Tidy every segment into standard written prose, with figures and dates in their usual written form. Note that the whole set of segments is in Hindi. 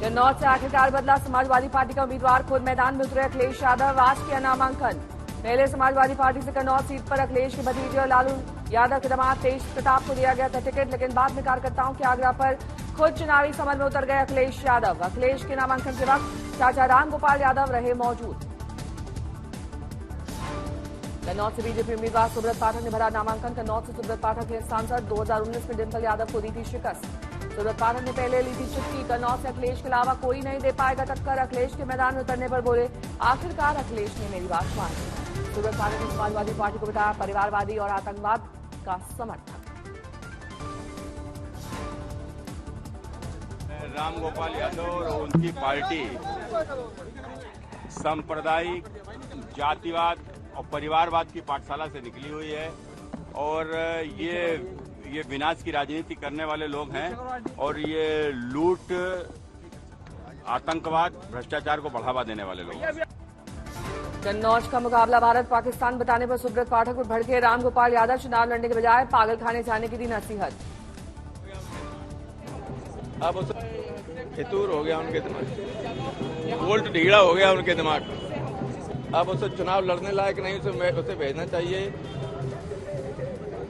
कन्नौज से आखिरकार बदला समाजवादी पार्टी का उम्मीदवार, खुद मैदान में उतरे अखिलेश यादव। आज किया नामांकन। पहले समाजवादी पार्टी से कन्नौज सीट पर अखिलेश के भतीजे और लालू यादव के दामाद तेज प्रताप को दिया गया था टिकट, लेकिन बाद में कार्यकर्ताओं के आग्रह पर खुद चुनावी समर में उतर गए अखिलेश यादव। अखिलेश के नामांकन के वक्त चाचा रामगोपाल यादव रहे मौजूद। कन्नौज से बीजेपी उम्मीदवार सुब्रत पाठक ने भरा नामांकन। कन्नौज से सुब्रत पाठक ने सांसद 2019 में डिम्पल यादव को दी थी शिकस्त। सुब्रत पाठक ने पहले ली थी चिट्ठी, कन्नौज से अखिलेश के अलावा कोई नहीं दे पाएगा टक्कर। अखिलेश के मैदान में उतरने पर बोले, आखिरकार अखिलेश ने मेरी बात मानी। सुब्रत पाठक ने समाजवादी पार्टी को बताया परिवारवादी और आतंकवाद का समर्थक। रामगोपाल यादव और उनकी पार्टी सांप्रदायिक, जातिवाद और परिवारवाद की पाठशाला से निकली हुई है और ये विनाश की राजनीति करने वाले लोग हैं और ये लूट, आतंकवाद, भ्रष्टाचार को बढ़ावा देने वाले लोग हैं। कन्नौज का मुकाबला भारत पाकिस्तान बताने पर सुब्रत पाठक पर भड़के रामगोपाल यादव। चुनाव लड़ने के बजाय पागल खाने से आने की दी नसीहत। अब फितूर हो गया उनके दिमाग, वोल्ट ढीला हो गया उनके दिमाग। अब उसे चुनाव लड़ने लायक नहीं, उसे भेजना चाहिए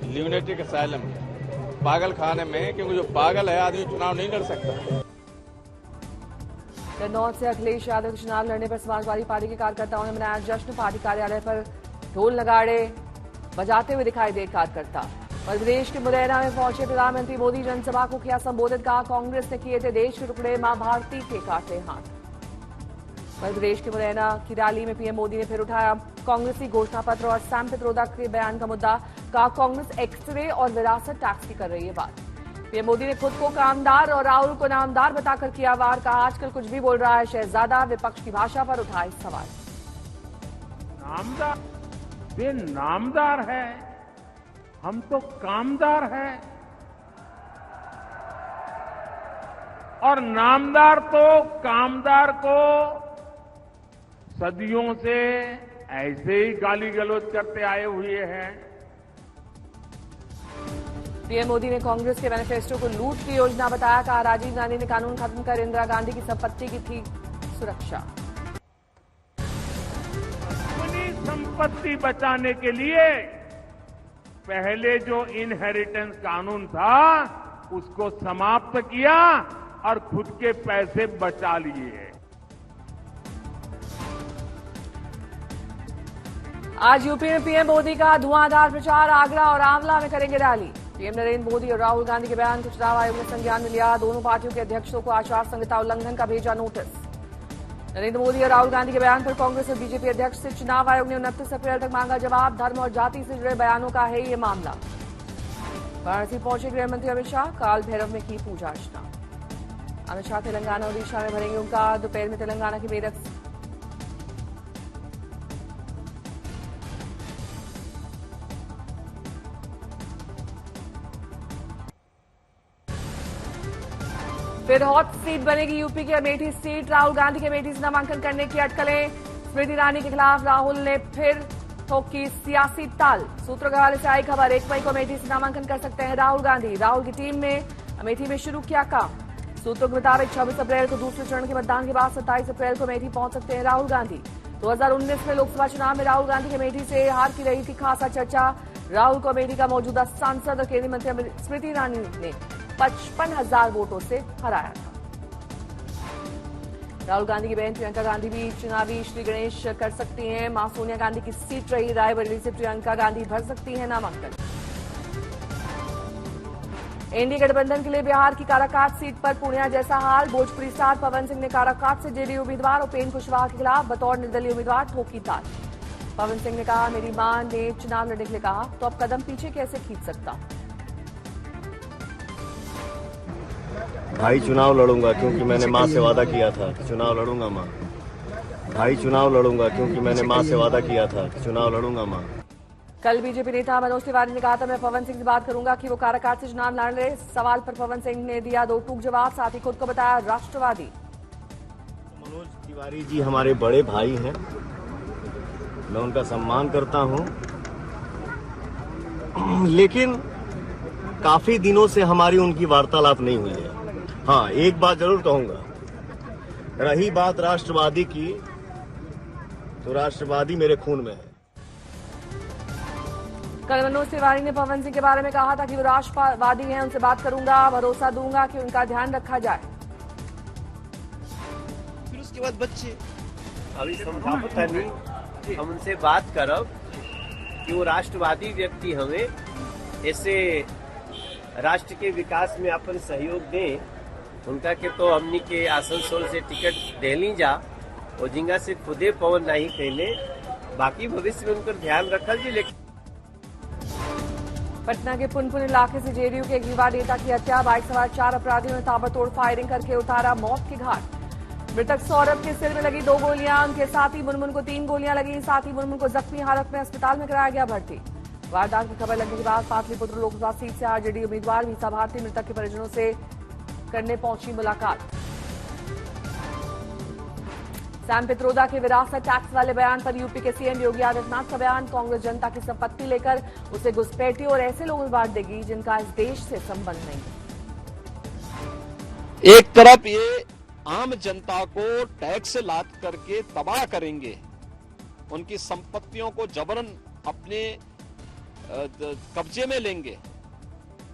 ल्यूनेटिक असाइलम, पागल खाने में, क्योंकि जो पागल है आदमी चुनाव नहीं लड़ सकता। कन्नौज से अखिलेश यादव के चुनाव लड़ने पर समाजवादी पार्टी के कार्यकर्ताओं ने मनाया जश्न। पार्टी कार्यालय पर ढोल नगाड़े बजाते हुए दिखाई दे कार्यकर्ता। मध्य प्रदेश के मुरैना में पहुंचे प्रधानमंत्री मोदी, जनसभा को किया संबोधित। कहा कांग्रेस ने किए थे देश के टुकड़े, मां भारती के काटे हाथ। मध्य प्रदेश के मुरैना की रैली में पीएम मोदी ने फिर उठाया कांग्रेसी घोषणा पत्र और सैम पित्रोदा के बयान का मुद्दा। कहा कांग्रेस एक्सरे और विरासत टैक्स की कर रही है बात। पीएम मोदी ने खुद को कामदार और राहुल को नामदार बताकर किया वार। कहा आजकल कुछ भी बोल रहा है शहजादा, विपक्ष की भाषा पर उठाए सवाल। नामदार, वे नामदार है, हम तो कामदार है। और नामदार तो कामदार को सदियों से ऐसे ही गाली गलौज करते आए हुए हैं। पीएम मोदी ने कांग्रेस के मैनिफेस्टो को लूट की योजना बताया। कहा राजीव गांधी ने कानून खत्म कर इंदिरा गांधी की संपत्ति की थी सुरक्षा। अपनी संपत्ति बचाने के लिए पहले जो इनहेरिटेंस कानून था उसको समाप्त किया और खुद के पैसे बचा लिए। आज यूपी में पीएम मोदी का धुआंधार प्रचार। आगरा और आंवला में करेंगे रैली। पीएम नरेंद्र मोदी और राहुल गांधी के बयान को चुनाव आयोग ने संज्ञान में लिया। दोनों पार्टियों के अध्यक्षों को आचार संहिता उल्लंघन का भेजा नोटिस। नरेंद्र मोदी और राहुल गांधी के बयान पर कांग्रेस और बीजेपी अध्यक्ष से चुनाव आयोग ने 29 अप्रैल तक मांगा जवाब। धर्म और जाति से जुड़े बयानों का है ये मामला। वाराणसी पहुंचे गृह मंत्री अमित शाह। काल भैरव में की पूजा अर्चना। अमित शाह तेलंगाना और ओडिशा में भरेंगे उनका। दोपहर में तेलंगाना की मेरठ फिर हॉट सीट बनेगी यूपी की अमेठी सीट। राहुल गांधी के अमेठी से नामांकन करने की अटकलें। स्मृति ईरानी के खिलाफ राहुल ने फिर ठोकी सियासी ताल। सूत्रों के हवाले से आई खबर, 1 मई को अमेठी से नामांकन कर सकते हैं राहुल गांधी। राहुल की टीम ने अमेठी में शुरू किया काम। सूत्रों के मुताबिक 26 अप्रैल को दूसरे चरण के मतदान के बाद 27 अप्रैल को अमेठी पहुंच सकते हैं राहुल गांधी। 2019 में लोकसभा चुनाव में राहुल गांधी की अमेठी से हार की रही थी खासा चर्चा। राहुल को अमेठी का मौजूदा सांसद और केंद्रीय मंत्री स्मृति ईरानी ने 55,000 वोटों से हराया था। राहुल गांधी की बहन प्रियंका गांधी भी चुनावी श्री गणेश कर सकती हैं। मां सोनिया गांधी की सीट रही रायबरेली से प्रियंका गांधी भर सकती हैं नामांकन। एनडीए गठबंधन के लिए बिहार की काराकाट सीट पर पूर्णिया जैसा हाल। भोजपुरी स्टार पवन सिंह ने काराकाट से जेडीयू उम्मीदवार उपेंद्र कुशवाहा के खिलाफ बतौर निर्दलीय उम्मीदवार ठोकी ताल। पवन सिंह ने कहा मेरी मां ने चुनाव लड़ने के लिए कहा तो अब कदम पीछे कैसे खींच सकता हूं। भाई चुनाव लड़ूंगा क्योंकि मैंने मां से वादा किया था कि चुनाव लड़ूंगा मां। भाई चुनाव लड़ूंगा क्योंकि मैंने मां से वादा किया था कि चुनाव लड़ूंगा मां। कल बीजेपी नेता मनोज तिवारी ने कहा था मैं पवन सिंह से बात करूंगा कि वो काराकाट से चुनाव लड़ रहे। सवाल पर पवन सिंह ने दिया 2 टूक जवाब। साथ ही खुद को बताया राष्ट्रवादी। मनोज तिवारी जी हमारे बड़े भाई हैं, मैं उनका सम्मान करता हूं, लेकिन काफी दिनों से हमारी उनकी वार्तालाप नहीं हुई है। हाँ, एक बात जरूर कहूंगा, रही बात राष्ट्रवादी की, तो राष्ट्रवादी मेरे खून में है। कल मनोज तिवारी ने पवन सिंह के बारे में कहा था कि वो राष्ट्रवादी हैं, उनसे बात करूंगा, भरोसा दूंगा कि उनका ध्यान रखा जाए। फिर उसके बाद बच्चे अभी समझाता नहीं, हम उनसे बात करब कि वो राष्ट्रवादी व्यक्ति हमें ऐसे राष्ट्र के विकास में अपन सहयोग दें। उनका के तो हमनी के आसनसोल से टिकट देली जा और जिंगा से खुदे पवन नहीं कहले, बाकी भविष्य में उनका ध्यान रखल जी। लेकिन पटना के पुनपुन इलाके से जेडीयू के एक युवा नेता की हत्या, बाइक सवार 4 अपराधियों ने ताबड़तोड़ फायरिंग करके उतारा मौत के घाट। मृतक सौरभ के सिर में लगी 2 गोलियां, उनके साथी मुनमुन को 3 गोलियां लगी। साथ ही मुनमुन को जख्मी हालत में अस्पताल में कराया गया भर्ती। वारदात की खबर लगने के बाद पाटलिपुत्र लोकसभा सीट से आरजेडी उम्मीदवार मीसा भारती मृतक के परिजनों से करने पहुंची मुलाकात। सैम पित्रोदा के विरासत टैक्स वाले बयान पर यूपी के सीएम योगी आदित्यनाथ का बयान, कांग्रेस जनता की संपत्ति लेकर उसे घुसपैठियों और ऐसे लोगों में बांट देगी जिनका इस देश से संबंध नहीं। एक तरफ ये आम जनता को टैक्स लाद करके तबाह करेंगे, उनकी संपत्तियों को जबरन अपने कब्जे में लेंगे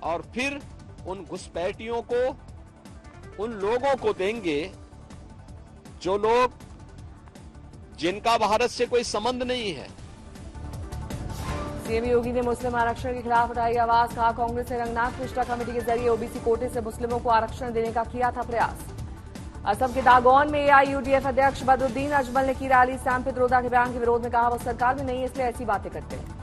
और फिर उन घुसपैठियों को, उन लोगों को देंगे जो लोग जिनका भारत से कोई संबंध नहीं है। सीएम योगी ने मुस्लिम आरक्षण के खिलाफ उठाई आवाज, कहा कांग्रेस ने रंगनाथ मिश्रा कमेटी के जरिए ओबीसी कोटे से मुस्लिमों को आरक्षण देने का किया था प्रयास। असम के नागौन में एआईयूडीएफ अध्यक्ष बदरुद्दीन अजमल ने की रैली, सैम पित्रोदा के बयान के विरोध में कहा वो सरकार में नहीं है इसलिए ऐसी बातें करते हैं।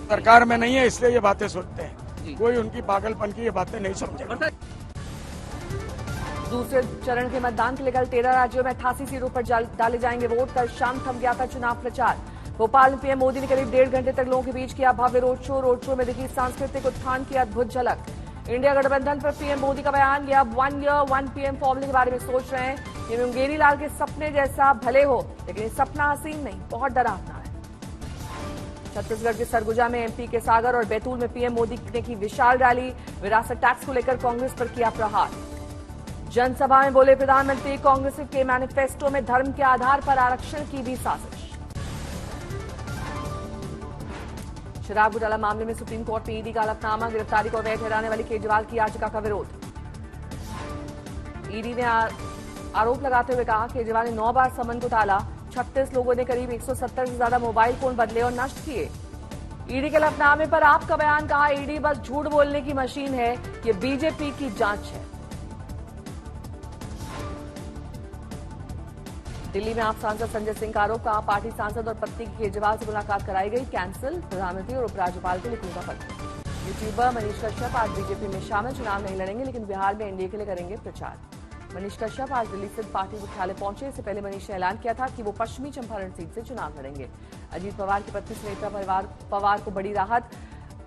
सरकार में नहीं है इसलिए ये बातें सुनते हैं, कोई उनकी पागलपन की ये बातें नहीं समझेगा। दूसरे चरण के मतदान के लिए कल 13 राज्यों में 88 सीटों पर डाले जाएंगे वोट। कल शाम थम गया था चुनाव प्रचार। भोपाल में पीएम मोदी ने करीब 1.5 घंटे तक लोगों के बीच किया भव्य रोड शो में दिखी सांस्कृतिक उत्थान की अद्भुत झलक। इंडिया गठबंधन पर पीएम मोदी का बयान, ये अब 1 ईयर 1 PM फॉर्मूले के बारे में सोच रहे हैं। ये मुंगेरी लाल के सपने जैसा भले हो, लेकिन ये सपना हसीन नहीं, बहुत डरावना है। छत्तीसगढ़ के सरगुजा में एमपी के सागर और बैतूल में पीएम मोदी ने की विशाल रैली, विरासत टैक्स को लेकर कांग्रेस पर किया प्रहार। जनसभा में बोले प्रधानमंत्री, कांग्रेस के मैनिफेस्टो में धर्म के आधार पर आरक्षण की भी साजिश। शराब घोटाला मामले में सुप्रीम कोर्ट में ईडी का हलफनामा, गिरफ्तारी को अवैध ठहराने वाली केजरीवाल की याचिका का विरोध। ईडी ने आरोप लगाते हुए कहा केजरीवाल ने 9 बार समन को टाला, 36 लोगों ने करीब 170 से ज्यादा मोबाइल फोन बदले और नष्ट किए। ईडी के हलफनामे पर आपका बयान, कहा ईडी बस झूठ बोलने की मशीन है, ये बीजेपी की जांच है। दिल्ली में आप सांसद संजय सिंह का आरोप, कहा पार्टी सांसद और पत्नी की केजरीवाल से मुलाकात कराई गई कैंसिल, प्रधानमंत्री और उपराज्यपाल को लिखूंगा पत्र। यूट्यूबर मनीष कश्यप आज बीजेपी में शामिल, चुनाव नहीं लड़ेंगे लेकिन बिहार में एनडीए के लिए करेंगे प्रचार। मनीष कश्यप आज दिल्ली स्थित पार्टी मुख्यालय पहुंचे। इससे पहले मनीष ने ऐलान किया था कि वो पश्चिमी चंपारण सीट से चुनाव लड़ेंगे। अजीत पवार की पत्नी सुनीता पवार को बड़ी राहत,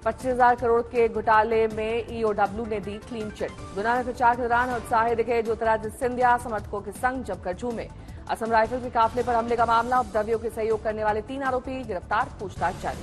25,000 करोड़ के घोटाले में ईओडब्ल्यू ने दी क्लीन चिट। गुना में प्रचार के दौरान उत्साहित दिखे ज्योतिरादित्य सिंधिया, समर्थकों के संग जमकर झूमे। असम राइफल के काफिले पर हमले का मामला, उपद्रवियों के सहयोग करने वाले 3 आरोपी गिरफ्तार, पूछताछ जारी।